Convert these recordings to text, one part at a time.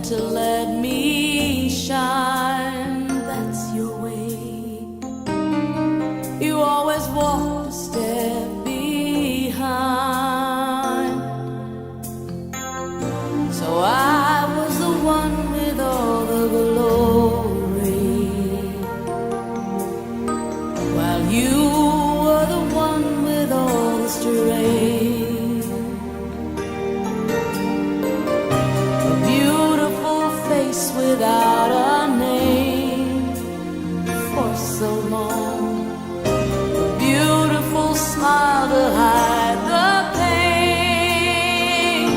to let me shine. That's your way. You always walk a step behind. So I was the one with all the glory, while you were the one with all the strength. A beautiful face without a name for so long. A beautiful smile to hide the pain.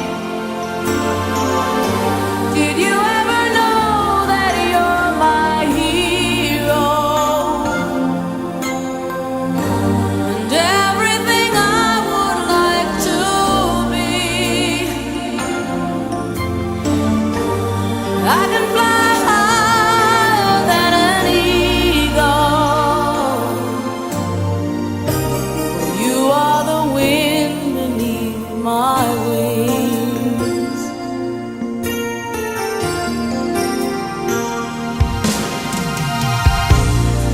Did you ever know that you're my hero? And everything I would like to be. I can fly higher than an eagle. You are the wind beneath my wings.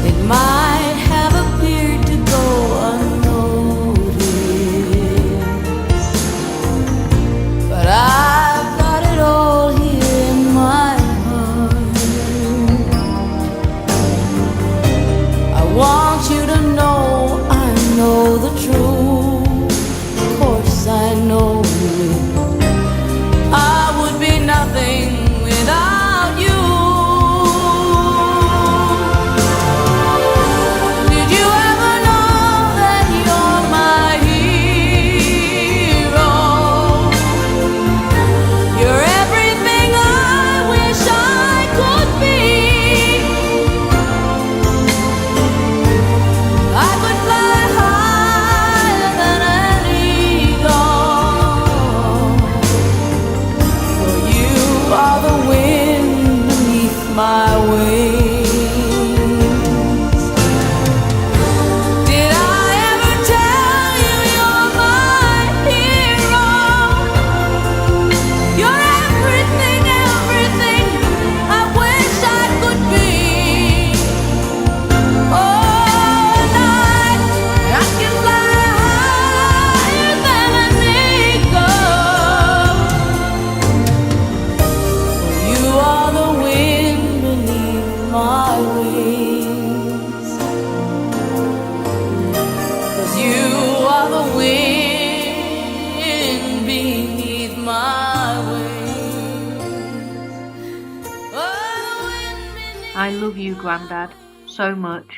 It might have appeared to go unnoticed, but I've got it all here in my heart. I want you to know I know the truth. Of course I know it. I would be nothing without you. Did you ever know that you're my hero? You're everything I wish I could be. I could fly higher than an eagle. For you are the wind beneath my wings. Did I ever tell you you're my hero? You're everything, everything I wish I could be. Oh, night I can fly higher than an eagle. You are the wind beneath my wings. 'Cause you are the wind beneath my wings. Oh, the wind beneath I love you, Grandad, so much.